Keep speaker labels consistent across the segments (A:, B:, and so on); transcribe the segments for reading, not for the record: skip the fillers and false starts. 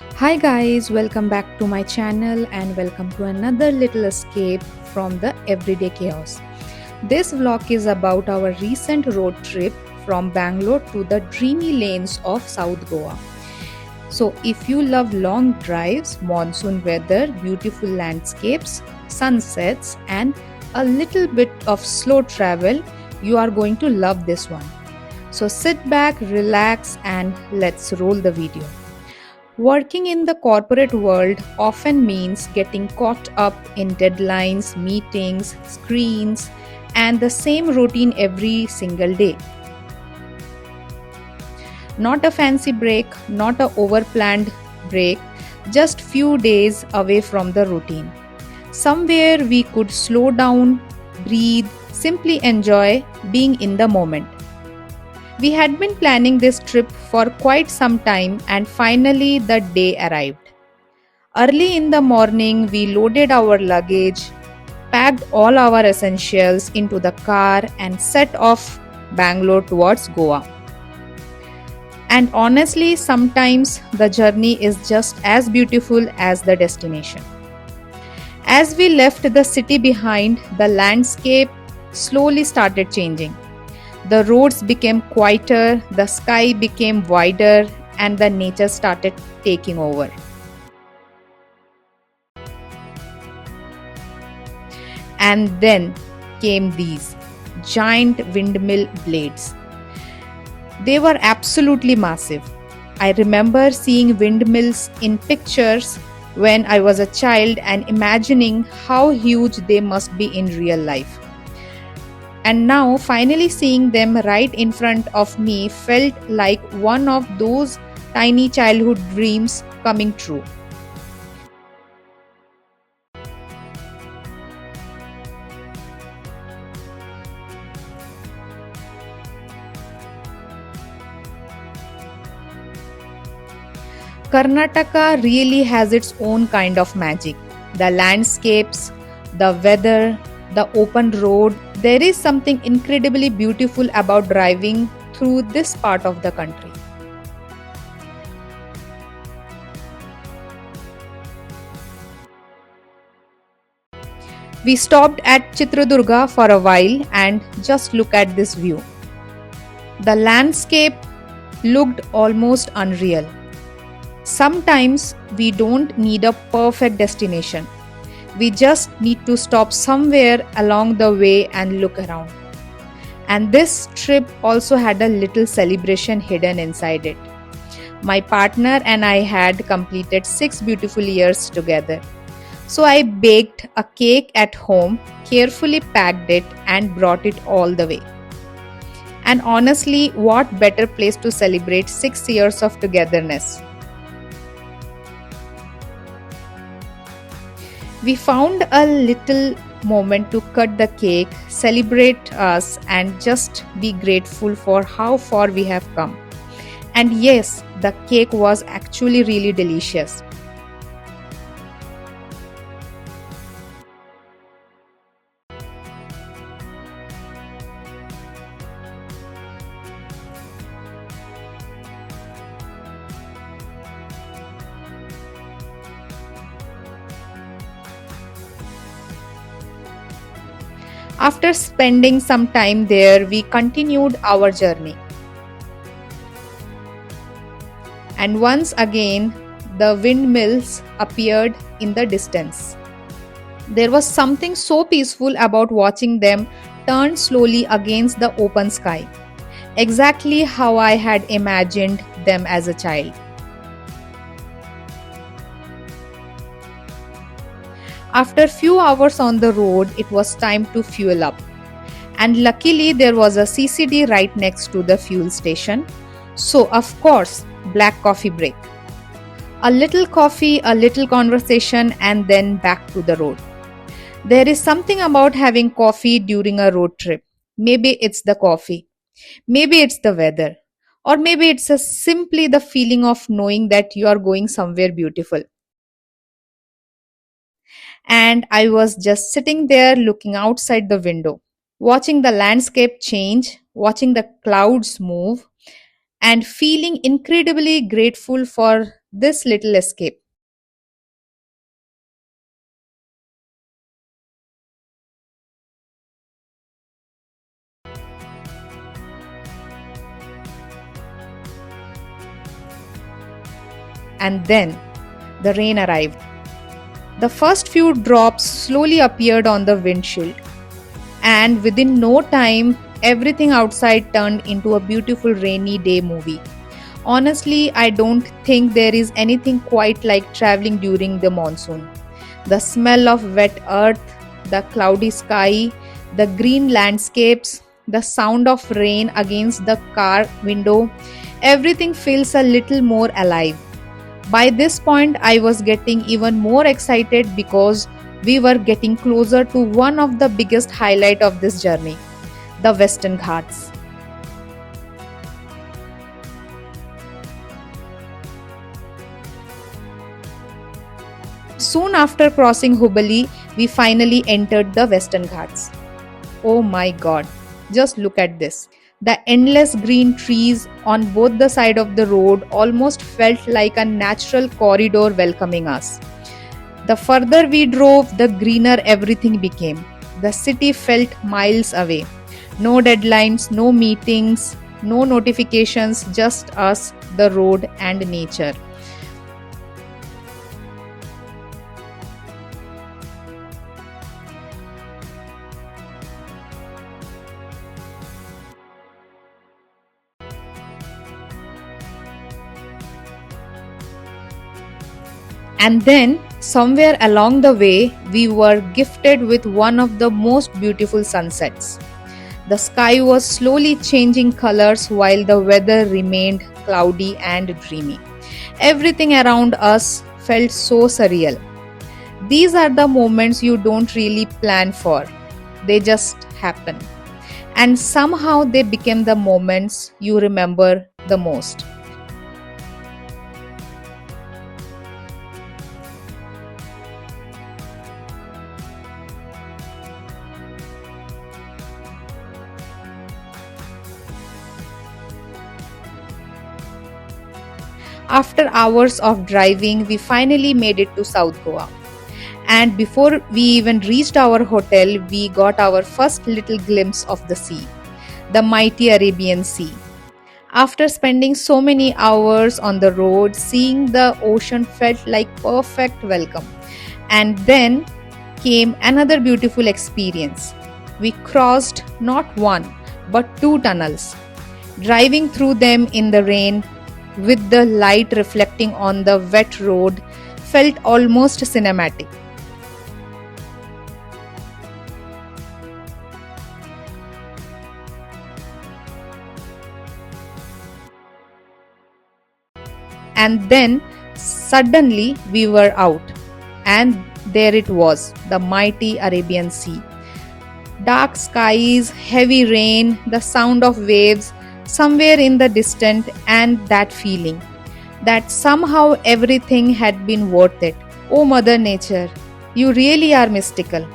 A: Hi guys, welcome back to my channel and welcome to another little escape from the everyday chaos. This vlog is about our recent road trip from Bangalore to the dreamy lanes of South Goa. So if you love long drives, monsoon weather, beautiful landscapes, sunsets and a little bit of slow travel, you are going to love this one. So sit back, relax and let's roll the video. Working in the corporate world often means getting caught up in deadlines, meetings, screens, and the same routine every single day. Not a fancy break, not a overplanned break, just few days away from the routine. Somewhere we could slow down, breathe, simply enjoy being in the moment. We had been planning this trip for quite some time and finally the day arrived. Early in the morning, we loaded our luggage, packed all our essentials into the car, and set off Bangalore towards Goa. And honestly, sometimes the journey is just as beautiful as the destination. As we left the city behind, the landscape slowly started changing. The roads became quieter, the sky became wider, and the nature started taking over. And then came these giant windmill blades. They were absolutely massive. I remember seeing windmills in pictures when I was a child and imagining how huge they must be in real life. And now, finally seeing them right in front of me felt like one of those tiny childhood dreams coming true. Karnataka really has its own kind of magic. The landscapes, the weather, the open road. There is something incredibly beautiful about driving through this part of the country. We stopped at Chitradurga for a while and just look at this view. The landscape looked almost unreal. Sometimes we don't need a perfect destination. We just need to stop somewhere along the way and look around. And this trip also had a little celebration hidden inside it. My partner and I had completed 6 beautiful years together. So I baked a cake at home, carefully packed it, and brought it all the way. And honestly, what better place to celebrate 6 years of togetherness? We found a little moment to cut the cake, celebrate us, and just be grateful for how far we have come. And yes, the cake was actually really delicious. After spending some time there, we continued our journey. And once again, the windmills appeared in the distance. There was something so peaceful about watching them turn slowly against the open sky, exactly how I had imagined them as a child. After few hours on the road, it was time to fuel up. And luckily, there was a CCD right next to the fuel station. So, of course, black coffee break. A little coffee, a little conversation, and then back to the road. There is something about having coffee during a road trip. Maybe it's the coffee, maybe it's the weather, or maybe it's simply the feeling of knowing that you are going somewhere beautiful. And I was just sitting there looking outside the window, watching the landscape change, watching the clouds move, and feeling incredibly grateful for this little escape. And then the rain arrived. The first few drops slowly appeared on the windshield, and within no time, everything outside turned into a beautiful rainy day movie. Honestly, I don't think there is anything quite like traveling during the monsoon. The smell of wet earth, the cloudy sky, the green landscapes, the sound of rain against the car window, everything feels a little more alive. By this point, I was getting even more excited because we were getting closer to one of the biggest highlight of this journey, the Western Ghats. Soon after crossing Hubballi, we finally entered the Western Ghats. Oh my god, just look at this. The endless green trees on both the side of the road almost felt like a natural corridor welcoming us. The further we drove, the greener everything became. The city felt miles away. No deadlines, no meetings, no notifications, just us, the road, and nature. And then, somewhere along the way, we were gifted with one of the most beautiful sunsets. The sky was slowly changing colors while the weather remained cloudy and dreamy. Everything around us felt so surreal. These are the moments you don't really plan for, they just happen. And somehow they became the moments you remember the most. After hours of driving, we finally made it to South Goa. And before we even reached our hotel, we got our first little glimpse of the sea, the mighty Arabian Sea. After spending so many hours on the road, seeing the ocean felt like perfect welcome. And then came another beautiful experience. We crossed not one but two tunnels. Driving through them in the rain with the light reflecting on the wet road felt almost cinematic. And then suddenly we were out, and there it was, the mighty Arabian Sea. Dark skies, heavy rain, the sound of waves somewhere in the distance, and that feeling that somehow everything had been worth it. Oh, Mother Nature, you really are mystical.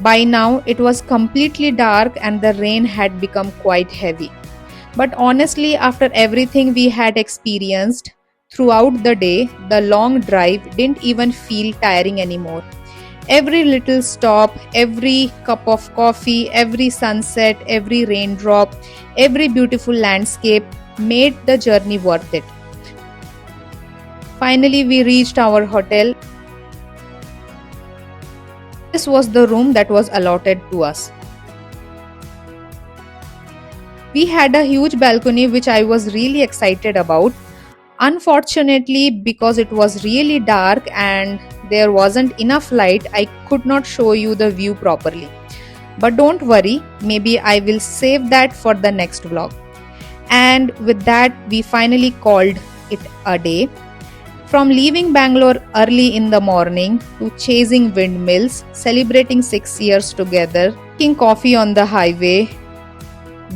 A: By now, it was completely dark and the rain had become quite heavy. But honestly, after everything we had experienced throughout the day, the long drive didn't even feel tiring anymore. Every little stop, every cup of coffee, every sunset, every raindrop, every beautiful landscape made the journey worth it. Finally, we reached our hotel. This was the room that was allotted to us. We had a huge balcony which I was really excited about. Unfortunately, because it was really dark and there wasn't enough light, I could not show you the view properly. But don't worry, maybe I will save that for the next vlog. And with that, we finally called it a day. From leaving Bangalore early in the morning to chasing windmills, celebrating 6 years together, drinking coffee on the highway,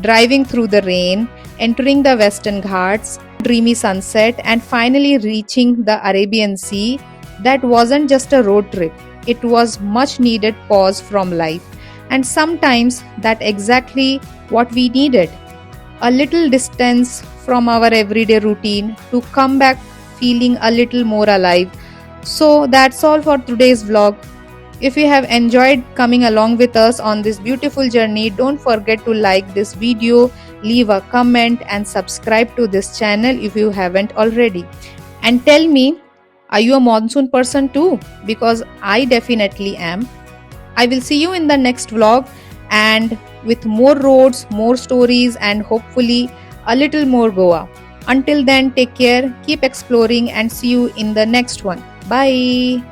A: driving through the rain, entering the Western Ghats, dreamy sunset, and finally reaching the Arabian Sea, that wasn't just a road trip. It was much needed pause from life. And sometimes that exactly what we needed. A little distance from our everyday routine to come back feeling a little more alive. So that's all for today's vlog. If you have enjoyed coming along with us on this beautiful journey, don't forget to like this video, leave a comment and subscribe to this channel if you haven't already. And tell me, are you a monsoon person too? Because I definitely am. I will see you in the next vlog and with more roads, more stories, and hopefully a little more Goa. Until then, take care, keep exploring, and see you in the next one. Bye.